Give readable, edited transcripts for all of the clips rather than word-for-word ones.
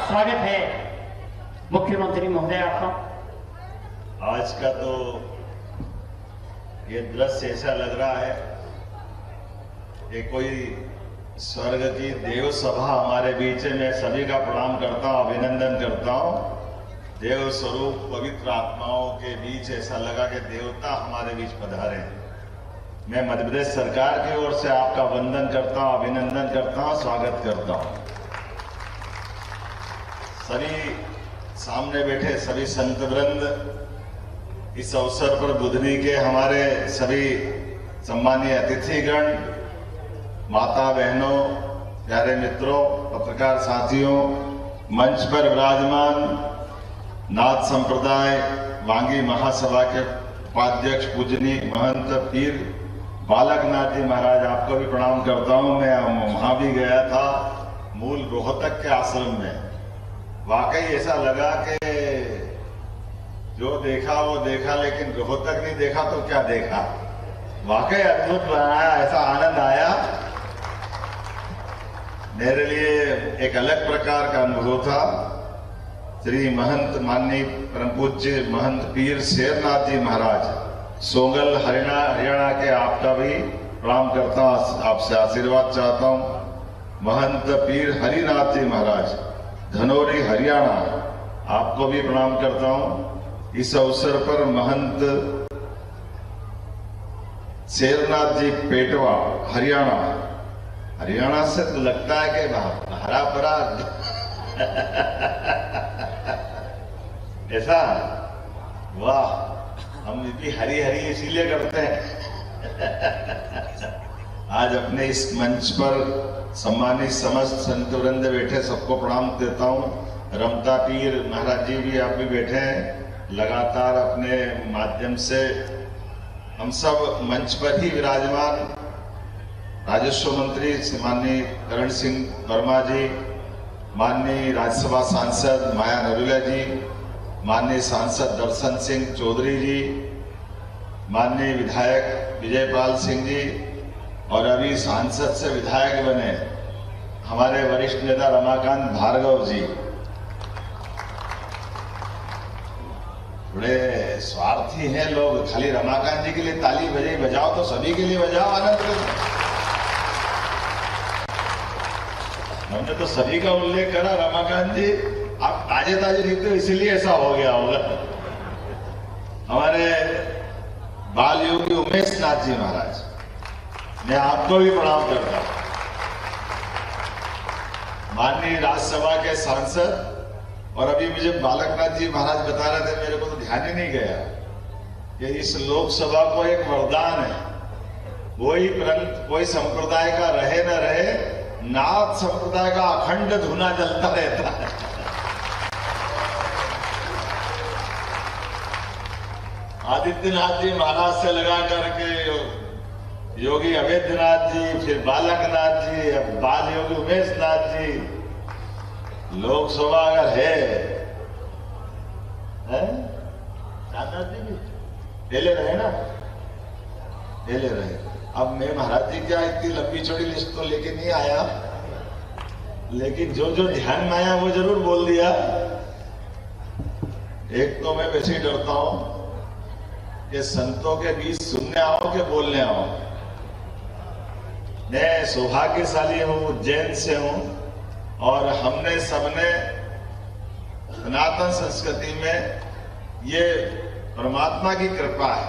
स्वागत है मुख्यमंत्री महोदय आपका। आज का तो ये दृश्य ऐसा लग रहा है कि कोई स्वर्ग की देव सभा हमारे बीच है। मैं सभी का प्रणाम करता हूं, अभिनंदन करता हूं। देव स्वरूप पवित्र आत्माओं के बीच ऐसा लगा कि देवता हमारे बीच पधारे हैं। मैं मध्य प्रदेश सरकार की ओर से आपका वंदन करता हूं, अभिनंदन करता हूं, स्वागत करता हूं। सभी सामने बैठे सभी संत वृंद, इस अवसर पर बुधनी के हमारे सभी सम्मानीय अतिथिगण, माता बहनों, प्यारे मित्रों, पत्रकार साथियों, मंच पर विराजमान नाथ संप्रदाय वांगी महासभा के उपाध्यक्ष पूजनीय महंत पीर बालकनाथ जी महाराज, आपको भी प्रणाम करता हूं। मैं वहां भी गया था, मूल रोहतक के आश्रम में। वाकई ऐसा लगा कि जो देखा वो देखा, लेकिन रोहतक नहीं देखा तो क्या देखा। वाकई अद्भुत बनाया, ऐसा आनंद आया। मेरे लिए एक अलग प्रकार का अनुभव था। श्री महंत माननीय परम पूज्य महंत पीर शेरनाथ जी महाराज, सोंगल हरियाणा के, आपका भी प्रणाम करता हूं, आपसे आशीर्वाद चाहता हूं। महंत पीर हरिनाथ जी महाराज, धनौरी हरियाणा, आपको भी प्रणाम करता हूं। इस अवसर पर महंत शेरनाथ जी पेटवा हरियाणा से तो लगता है कि हरा भरा ऐसा, वाह, हम भी हरी हरी इसीलिए करते हैं। आज अपने इस मंच पर सम्मानित समस्त संत वृंद बैठे, सबको प्रणाम देता हूं। रमता पीर महाराज जी भी, आप भी बैठे हैं। लगातार अपने माध्यम से हम सब मंच पर ही विराजमान, राजस्व मंत्री माननीय करण सिंह वर्मा जी, माननीय राज्यसभा सांसद माया नरूला जी, माननीय सांसद दर्शन सिंह चौधरी जी, माननीय विधायक विजयपाल सिंह जी, और अभी सांसद से विधायक बने हमारे वरिष्ठ नेता रमाकांत भार्गव जी। बड़े स्वार्थी हैं लोग, खाली रमाकांत जी के लिए ताली बजाओ तो सभी के लिए बजाओ, आनंद करो। हमने तो सभी का उल्लेख करा। रमाकांत जी, आप ताजे दिखते हो, इसीलिए ऐसा हो गया होगा। हमारे बाल योगी उमेश नाथ जी महाराज, मैं आपको भी प्रणाम करता हूं। माननीय राज्यसभा के सांसद, और अभी मुझे बालकनाथ जी महाराज बता रहे थे, मेरे को तो ध्यान ही नहीं गया कि इस लोकसभा को एक वरदान है। कोई संप्रदाय का रहे न रहे, नाथ संप्रदाय का अखंड धुना जलता रहता है। आदित्यनाथ जी महाराज से लगा करके योगी अवैधनाथ जी, फिर बालकनाथ जी, अब बाल योगी उमेश नाथ जी। लोकसभा अगर है? चांदनाथ जी भी पहले रहे ना, पहले रहे। अब मैं महाराज जी क्या इतनी लंबी चौड़ी लिस्ट तो लेके नहीं आया, लेकिन जो जो ध्यान में आया वो जरूर बोल दिया। एक तो मैं वैसे ही डरता हूं कि संतों के बीच सुनने आओ कि बोलने आओ। मैं सौभाग्यशाली हूं, उज्जैन से हूं, और हमने सबने सनातन संस्कृति में, ये परमात्मा की कृपा है।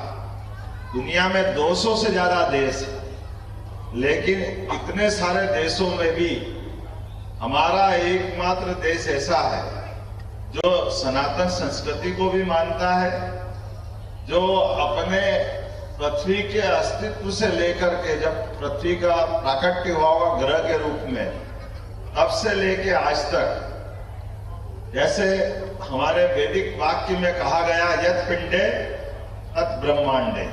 दुनिया में 200 से ज्यादा देश है, लेकिन इतने सारे देशों में भी हमारा एकमात्र देश ऐसा है जो सनातन संस्कृति को भी मानता है, जो अपने पृथ्वी के अस्तित्व से लेकर के, जब पृथ्वी का प्राकट्य हुआ होगा ग्रह के रूप में, तब से लेके आज तक, जैसे हमारे वैदिक वाक्य में कहा गया, यत् पिंडे तत् ब्रह्मांडे,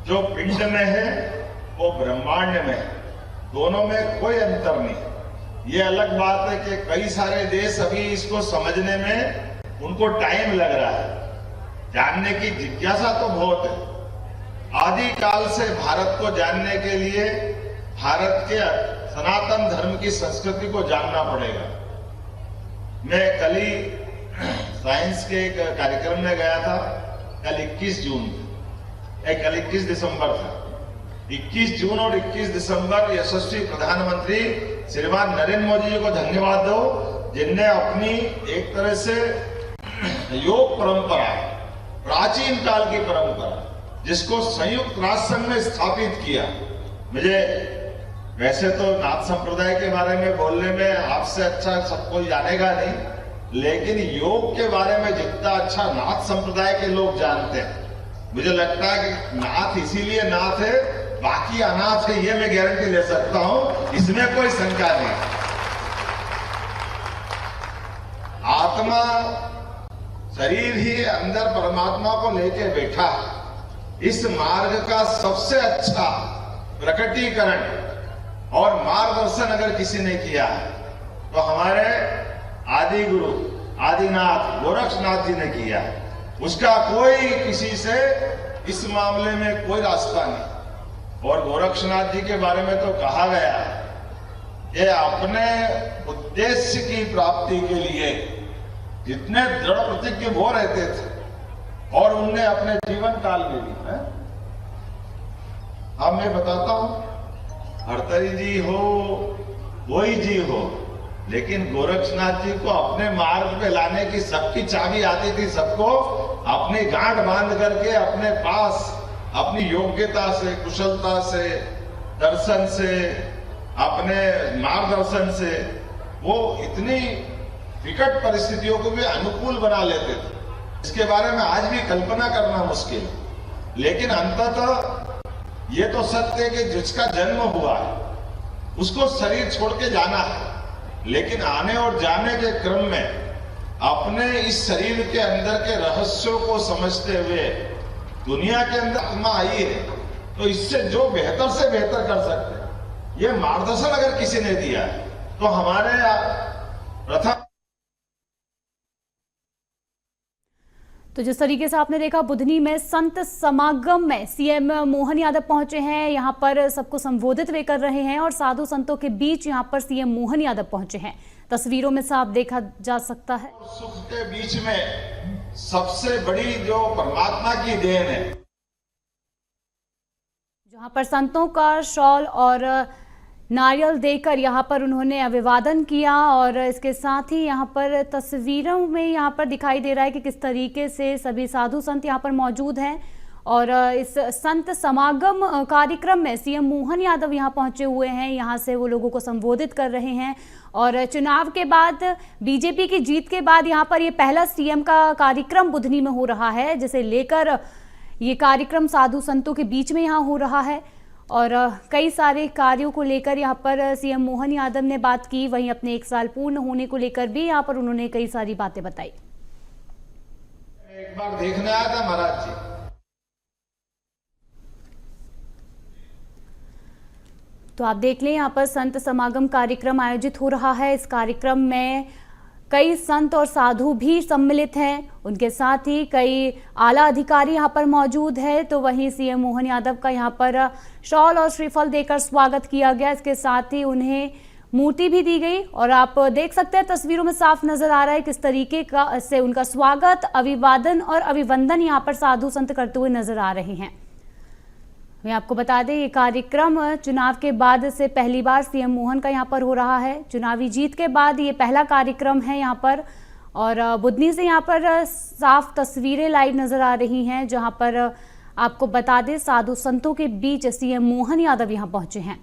जो पिंड में है वो ब्रह्मांड में है, दोनों में कोई अंतर नहीं। ये अलग बात है कि कई सारे देश अभी इसको समझने में उनको टाइम लग रहा है, जानने की जिज्ञासा तो बहुत है। आदिकाल से भारत को जानने के लिए भारत के सनातन धर्म की संस्कृति को जानना पड़ेगा। मैं कल ही साइंस के एक कार्यक्रम में गया था। कल 21 जून कल 21 दिसंबर था। 21 जून और 21 दिसंबर यशस्वी प्रधानमंत्री श्रीमान नरेंद्र मोदी जी को धन्यवाद दो, जिनने अपनी एक तरह से योग परंपरा, प्राचीन काल की परंपरा, जिसको संयुक्त राष्ट्र संघ में स्थापित किया। मुझे वैसे तो नाथ संप्रदाय के बारे में बोलने में आपसे अच्छा सब कोई जानेगा नहीं, लेकिन योग के बारे में जितना अच्छा नाथ संप्रदाय के लोग जानते हैं। मुझे लगता है कि नाथ इसीलिए नाथ है, बाकी अनाथ है, ये मैं गारंटी ले सकता हूं, इसमें कोई शंका नहीं। आत्मा, शरीर ही अंदर परमात्मा को लेके बैठा। इस मार्ग का सबसे अच्छा प्रकटीकरण और मार्गदर्शन अगर किसी ने किया है तो हमारे आदि गुरु आदिनाथ गोरक्षनाथ जी ने किया है। उसका कोई किसी से इस मामले में कोई रास्ता नहीं। और गोरक्षनाथ जी के बारे में तो कहा गया कि अपने उद्देश्य की प्राप्ति के लिए जितने दृढ़ प्रतिज्ञ वो रहते थे और उनने अपने जीवन काल में भी अब मैं बताता हूं, भर्तरी जी हो, कोई जी हो, लेकिन गोरक्षनाथ जी को अपने मार्ग पे लाने की सबकी चाबी आती थी। सबको अपनी गांठ बांध करके अपने पास अपनी योग्यता से, कुशलता से, दर्शन से, अपने मार्गदर्शन से वो इतनी विकट परिस्थितियों को भी अनुकूल बना लेते थे, इसके बारे में आज भी कल्पना करना मुश्किल है। लेकिन अंततः ये तो सत्य है कि जिसका जन्म हुआ है उसको शरीर छोड़ के जाना है, लेकिन आने और जाने के क्रम में अपने इस शरीर के अंदर के रहस्यों को समझते हुए दुनिया के अंदर आत्मा आई है, तो इससे जो बेहतर से बेहतर कर सकते हैं, ये मार्गदर्शन अगर किसी ने दिया है तो हमारे प्रथम। तो जिस तरीके से आपने देखा, बुधनी में संत समागम में सीएम मोहन यादव पहुंचे हैं, यहां पर सबको संबोधित वे कर रहे हैं और साधु संतों के बीच यहां पर सीएम मोहन यादव पहुंचे हैं। तस्वीरों में साफ देखा जा सकता है। सुख के बीच में सबसे बड़ी जो परमात्मा की देन है, जहां पर संतों का शॉल और नारियल देकर यहां पर उन्होंने अभिवादन किया और इसके साथ ही यहां पर तस्वीरों में यहां पर दिखाई दे रहा है कि किस तरीके से सभी साधु संत यहां पर मौजूद हैं। और इस संत समागम कार्यक्रम में सीएम मोहन यादव यहां पहुंचे हुए हैं, यहां से वो लोगों को संबोधित कर रहे हैं। और चुनाव के बाद, बीजेपी की जीत के बाद यहां पर ये पहला सीएम का कार्यक्रम बुधनी में हो रहा है, जिसे लेकर ये कार्यक्रम साधु संतों के बीच में यहाँ हो रहा है। और कई सारे कार्यों को लेकर यहाँ पर सीएम मोहन यादव ने बात की। वहीं अपने 1 साल पूर्ण होने को लेकर भी यहाँ पर उन्होंने कई सारी बातें बताई। एक बार देखने आया था महाराज जी। तो आप देख लें, यहाँ पर संत समागम कार्यक्रम आयोजित हो रहा है। इस कार्यक्रम में कई संत और साधु भी सम्मिलित हैं, उनके साथ ही कई आला अधिकारी यहाँ पर मौजूद है। तो वहीं सीएम मोहन यादव का यहाँ पर शॉल और श्रीफल देकर स्वागत किया गया। इसके साथ ही उन्हें मूर्ति भी दी गई और आप देख सकते हैं तस्वीरों में साफ नजर आ रहा है किस तरीके का से उनका स्वागत, अभिवादन और अभिवंदन यहाँ पर साधु संत करते हुए नजर आ रहे हैं। मैं आपको बता दें, ये कार्यक्रम चुनाव के बाद से पहली बार सीएम मोहन का यहाँ पर हो रहा है। चुनावी जीत के बाद ये पहला कार्यक्रम है यहाँ पर। और बुधनी से यहाँ पर साफ तस्वीरें लाइव नजर आ रही हैं, जहाँ पर आपको बता दें साधु संतों के बीच सीएम मोहन यादव यहाँ पहुंचे हैं।